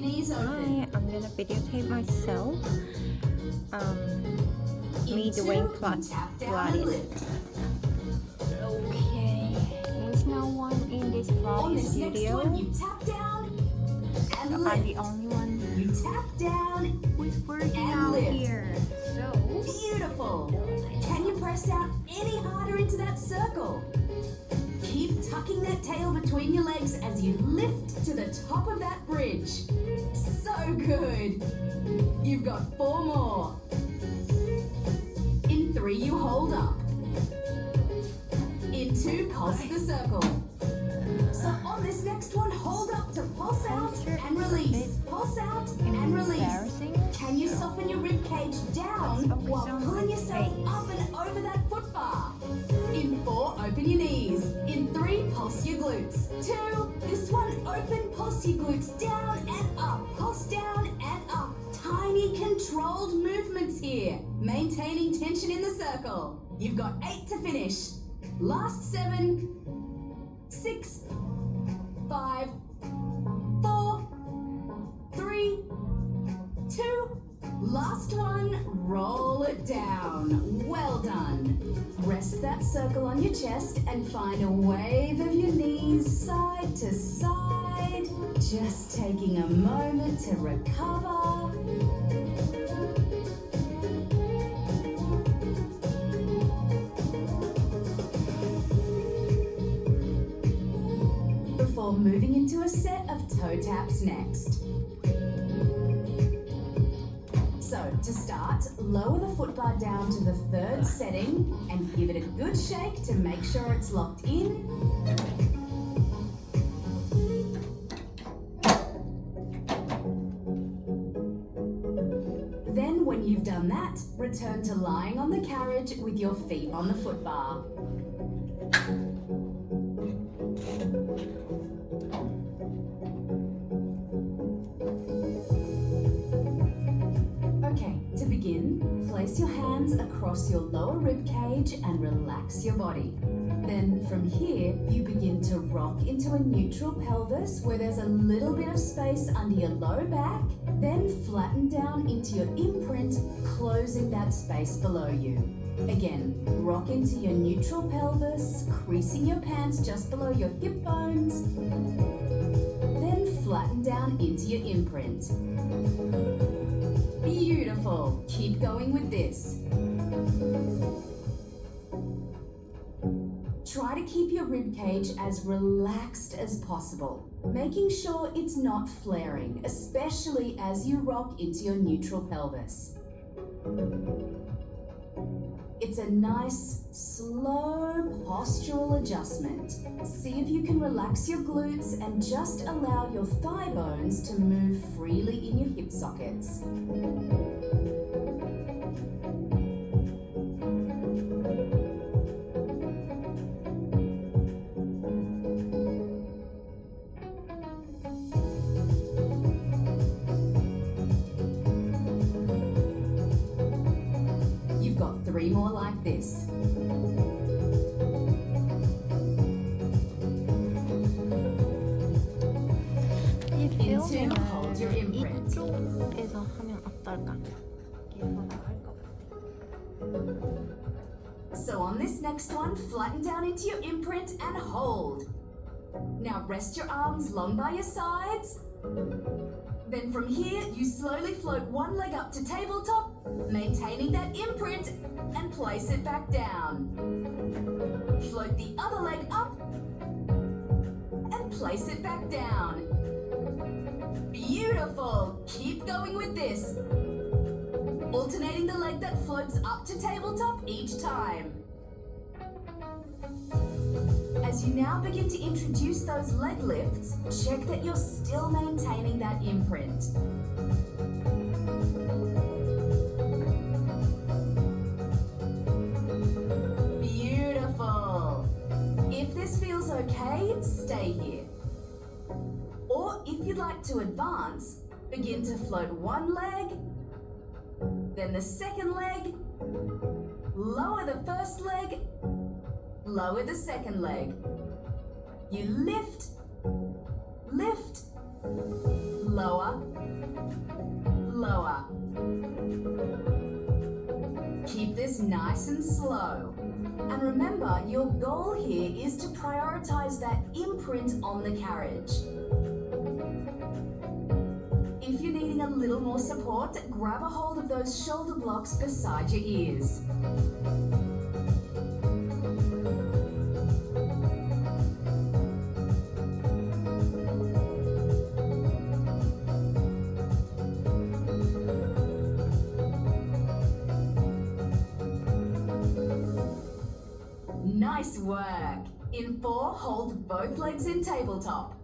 knees Hi, open. I'm gonna videotape myself. Me doing Tap down and Pilates. lift. Okay, there's no one in this On vlog this next studio. one, you tap down and So I'm lift. the only one You tap down who's working and out lift. here. So Beautiful. Can you press down any harder into that circle? Keep tucking that tail between your legs as you lift to the top of that bridge. So good. You've got 4 more. In 3, you hold up. In 2, pulse the circle. So on this next one, hold up to pulse out and release. Pulse out and release. embarrassing. Can you soften your rib cage down Let's focus while on pulling my yourself face. up and over that foot bar? In 4, open your knees. In 3, pulse your glutes. 2, this one, open, pulse your glutes down and up. Pulse down and up. Tiny controlled movements here. Maintaining tension in the circle. You've got 8 to finish. Last 7, 6, 5, 4, 3, 2, last one, roll it down. Well done. Rest that circle on your chest and find a wave of your knees side to side. Just taking a moment to recover. Before moving into a set of toe taps next. So, to start, lower the foot bar down to the 3rd setting and give it a good shake to make sure it's locked in. Then, when you've done that, return to lying on the carriage with your feet on the foot bar. Okay, to begin, place your hands across your lower rib cage and relax your body. Then from here, you begin to rock into a neutral pelvis where there's a little bit of space under your low back. Then flatten down into your imprint, closing that space below you. Again, rock into your neutral pelvis, creasing your pants just below your hip bones. Then flatten down into your imprint. Beautiful. Keep going with this. Try to keep your rib cage as relaxed as possible, making sure it's not flaring, especially as you rock into your neutral pelvis. It's a nice, slow postural adjustment. See if you can relax your glutes and just allow your thigh bones to move freely in your hip sockets. You've got 3 more like this. 이 Into, hold your imprint. 이쪽에서 하면 어떨까? 이게 더 나을 것 같아. So on this next one, flatten down into your imprint and hold. Now rest your arms long by your sides. Then from here, you slowly float one leg up to tabletop, maintaining that imprint, and place it back down. Float the other leg up, and place it back down. Beautiful! Keep going with this. Alternating the leg that floats up to tabletop each time. As you now begin to introduce those leg lifts, check that you're still maintaining that imprint. Beautiful. If this feels okay, stay here. Or if you'd like to advance, begin to float one leg, then the second leg, lower the first leg, lower the second leg. You lift, lift, Lower. Lower. Keep this nice and slow. And remember, your goal here is to prioritize that imprint on the carriage. If you're needing a little more support, grab a hold of those shoulder blocks beside your ears. Nice work. In 4, hold both legs in tabletop.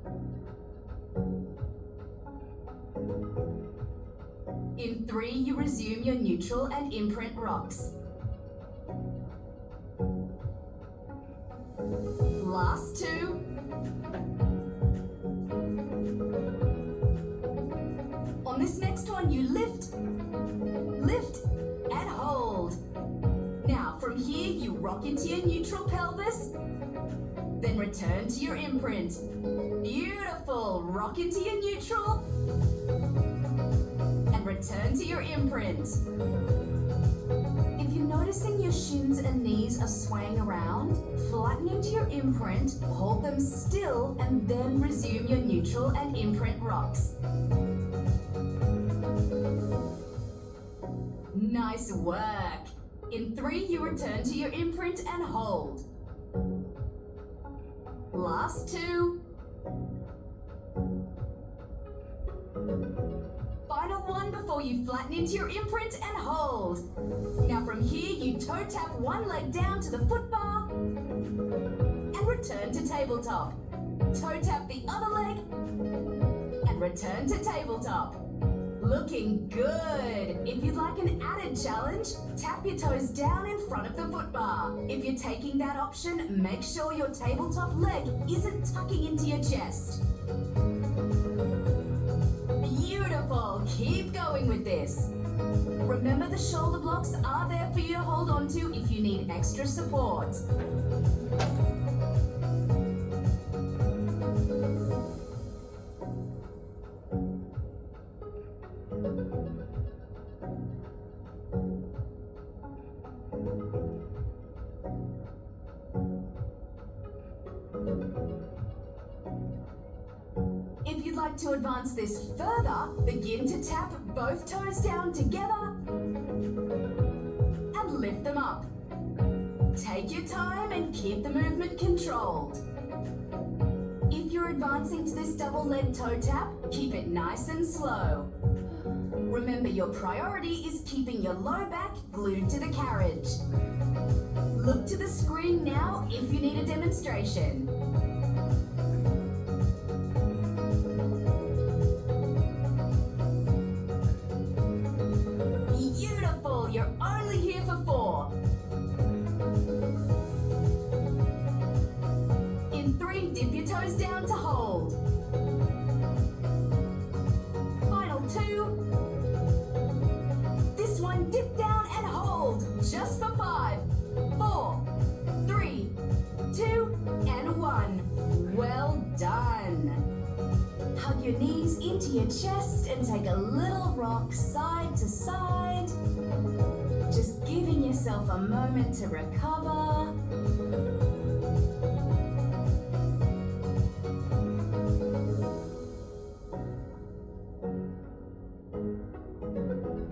In 3, you resume your neutral and imprint rocks. Last 2. On this next one, you lift, and hold. Now, from here, you rock into your neutral pelvis, then return to your imprint. Beautiful. Rock into your neutral, and return to your imprint. If you're noticing your shins and knees are swaying around, flatten into your imprint, hold them still, and then resume your neutral and imprint rocks. Nice work. In 3, you return to your imprint and hold. Last 2. Final one before you flatten into your imprint and hold. Now from here, you toe tap one leg down to the foot bar and return to tabletop. Toe tap the other leg and return to tabletop. Looking good. If you'd like an added challenge, tap your toes down in front of the foot bar. If you're taking that option, make sure your tabletop leg isn't tucking into your chest. Beautiful. Keep going with this. Remember, the shoulder blocks are there for you to hold on to if you need extra support. If you'd like to advance this further, begin to tap both toes down together and lift them up. Take your time and keep the movement controlled. If you're advancing to this double leg toe tap, keep it nice and slow. Remember, your priority is keeping your low back glued to the carriage. Look to the screen now if you need a demonstration. Beautiful, you're only here for 4. In 3, dip your toes down to hold. Final 2. This one, dip down and hold, just for 5, 4, 3, 2, and 1. Well done. Hug your knees into your chest and take a little rock side to side. Just giving yourself a moment to recover.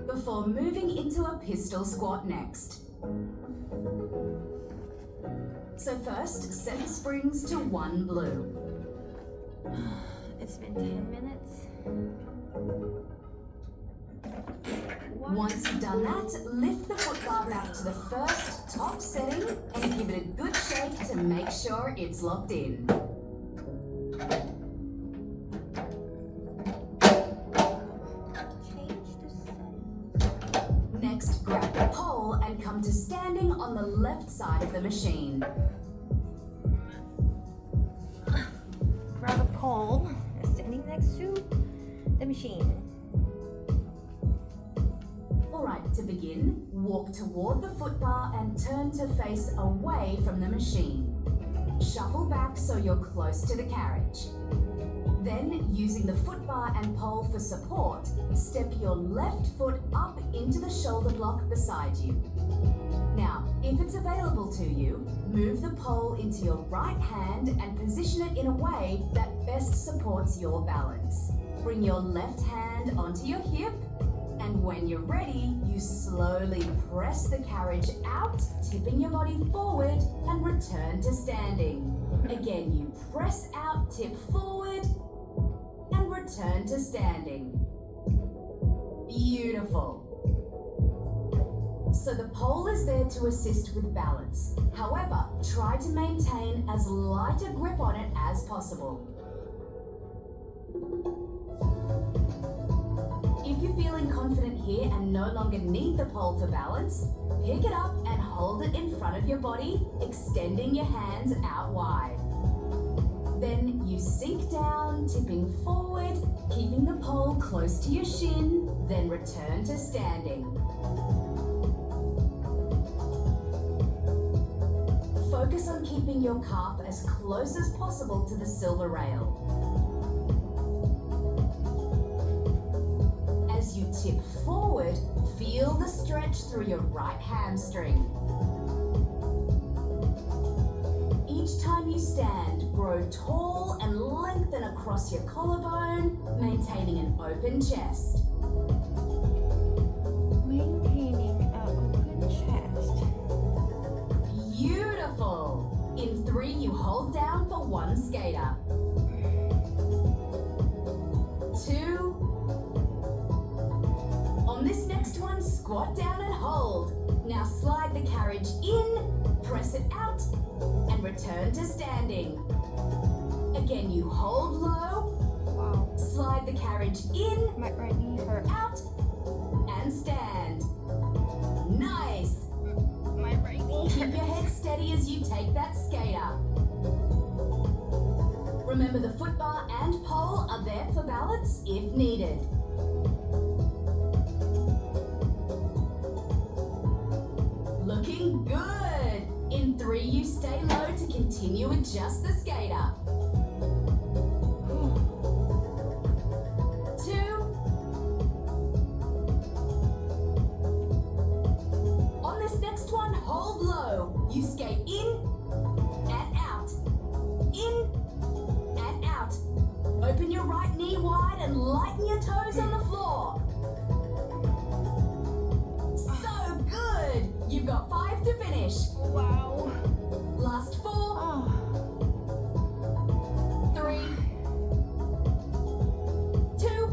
Before moving into a pistol squat next. So first, set the springs to 1 blue. It's been 10 minutes. Once you've done that, lift the foot bar back to the first top setting and give it a good shake to make sure it's locked in. Change the settings. Next, grab the pole and come to standing on the left side of the machine. Grab a pole standing next to the machine. Alright, to begin, walk toward the foot bar and turn to face away from the machine. Shuffle back so you're close to the carriage. Then, using the foot bar and pole for support, step your left foot up into the shoulder block beside you. Now, if it's available to you, move the pole into your right hand and position it in a way that best supports your balance. Bring your left hand onto your hip, and when you're ready, you slowly press the carriage out, tipping your body forward and return to standing. Again, you press out, tip forward, and return to standing. Beautiful. So the pole is there to assist with balance. However, try to maintain as light a grip on it as possible. If you're feeling confident here and no longer need the pole for balance, pick it up and hold it in front of your body, extending your hands out wide. Then you sink down, tipping forward, keeping the pole close to your shin, then return to standing. Focus on keeping your calf as close as possible to the silver rail. As you tip forward, feel the stretch through your right hamstring. Each time you stand, grow tall and lengthen across your collarbone, maintaining an open chest. Maintaining an open chest. Beautiful. In 3, you hold down for 1 skater. 2. On this next one, squat down and hold. Now slide the carriage in, press it out, and return to standing. Again, you hold low, Wow. slide the carriage in, My right knee hurt. out, and stand. Nice. My right knee Keep hurt. your head steady as you take that skater. Remember, the foot bar and pole are there for balance if needed. Looking good. In 3, you stay low to continue with just the skater. 2. On this next one, hold low. You skate in and out. In and out. Open your right knee wide and lighten your toes on the floor. So good. You've got 5 to finish. Wow. Last 4, Oh. 3, 2,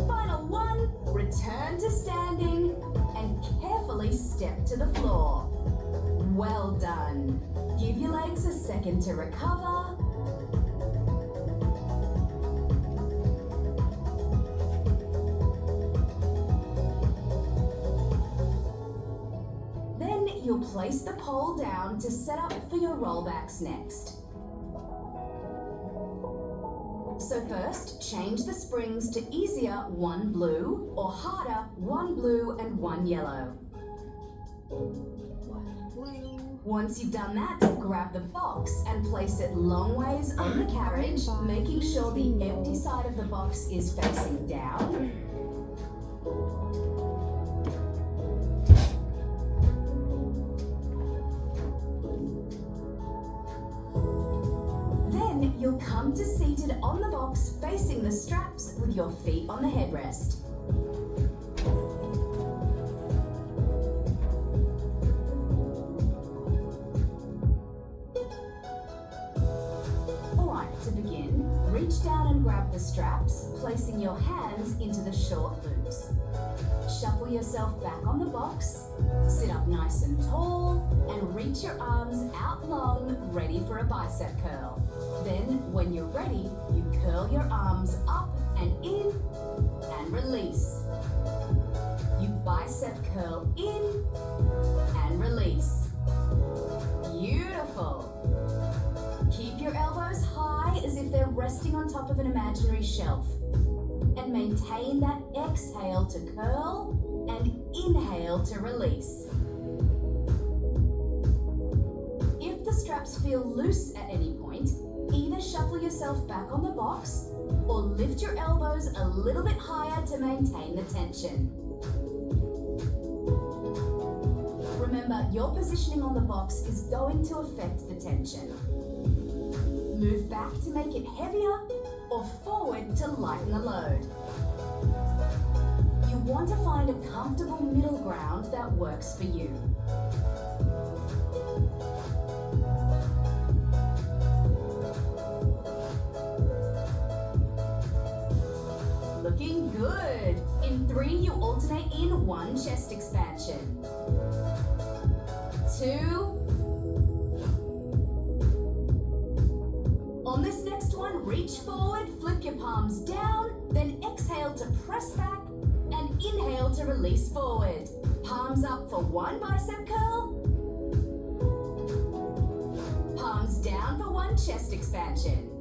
final 1. Return to standing and carefully step to the floor. Well done. Give your legs a second to recover. Then you'll place the pole down to set up for your rollbacks next. So first, change the springs to easier 1 blue or harder 1 blue and 1 yellow. Blue. Once you've done that, grab the box and place it long ways on the carriage, making sure the empty side of the box is facing down. Then you'll come to seated on the box facing the straps with your feet on the headrest. Alright, to begin, reach down and grab the straps, placing your hands into the short loops. Shuffle yourself back on the box, sit up nice and tall, and reach your arms out long, ready for a bicep curl. Then, when you're ready, you curl your arms up and in, and release. You bicep curl in, and release. Beautiful. Keep your elbows high as if they're resting on top of an imaginary shelf. And maintain that exhale to curl and inhale to release. If the straps feel loose at any point, either shuffle yourself back on the box or lift your elbows a little bit higher to maintain the tension. Remember, your positioning on the box is going to affect the tension. Move back to make it heavier or forward to lighten the load. You want to find a comfortable middle ground that works for you. Looking good. In 3, you alternate in 1 chest expansion. 2. On this next one, reach forward, flip your palms down, then exhale to press back and inhale to release forward. Palms up for 1 bicep curl. Palms down for 1 chest expansion.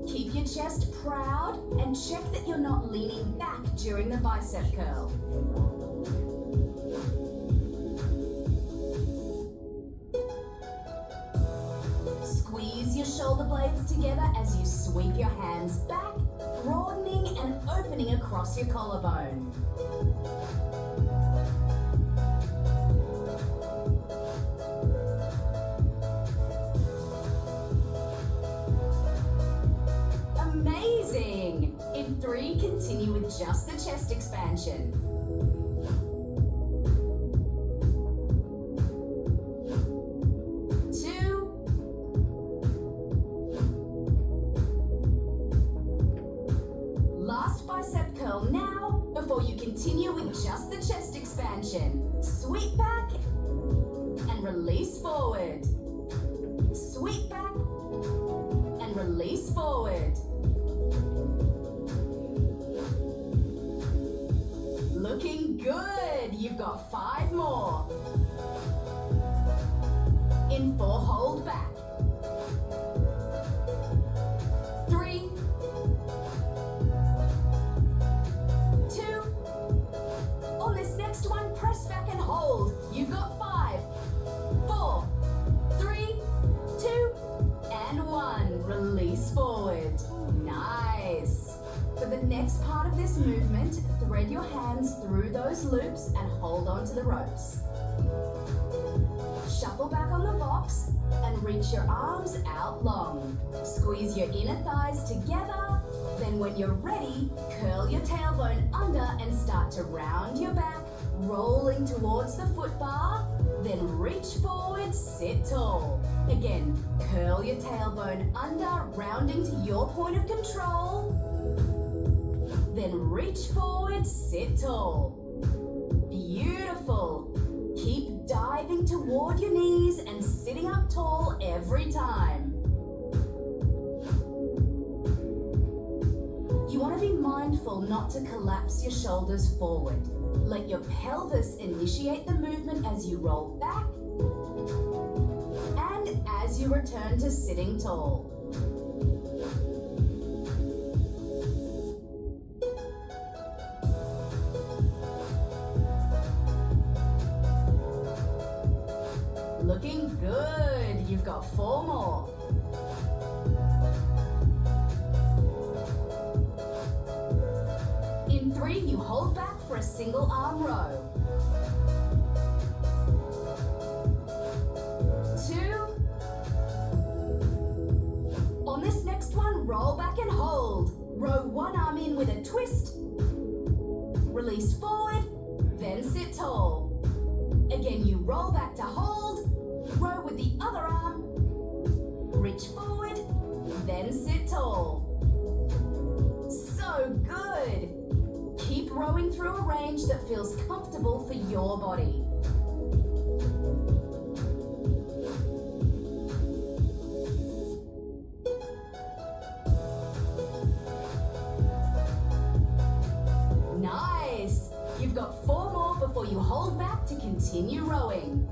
Keep your chest proud and check that you're not leaning back during the bicep curl. Squeeze your shoulder blades together as you sweep your hands back, broadening and opening across your collarbone. Amazing! In 3, continue with just the chest expansion. 2. Last bicep curl now before you continue with just the chest expansion. Sweep back and release forward. Sweep back and release forward. Looking good. You've got 5 more. In 4, hold back. 3. 2. On this next one, press back and hold. You've got 5, 4, 3, 2, and 1. Release forward. Nice. For the next part of this movement, thread your hands through those loops and hold on to the ropes. Shuffle back on the box and reach your arms out long. Squeeze your inner thighs together. Then when you're ready, curl your tailbone under and start to round your back, rolling towards the foot bar. Then reach forward, sit tall. Again, curl your tailbone under, rounding to your point of control. Then reach forward, sit tall. Beautiful. Keep diving toward your knees and sitting up tall every time. You want to be mindful not to collapse your shoulders forward. Let your pelvis initiate the movement as you roll back and as you return to sitting tall. Looking good. You've got 4 more. In 3, you hold back for a single arm row. 2. On this next one, roll back and hold. Row 1 arm in with a twist. Release forward, then sit tall. Again, you roll back to hold. Row with the other arm. Reach forward, then sit tall. So good. Keep rowing through a range that feels comfortable for your body. Nice. You've got 4 more before you hold back to continue rowing.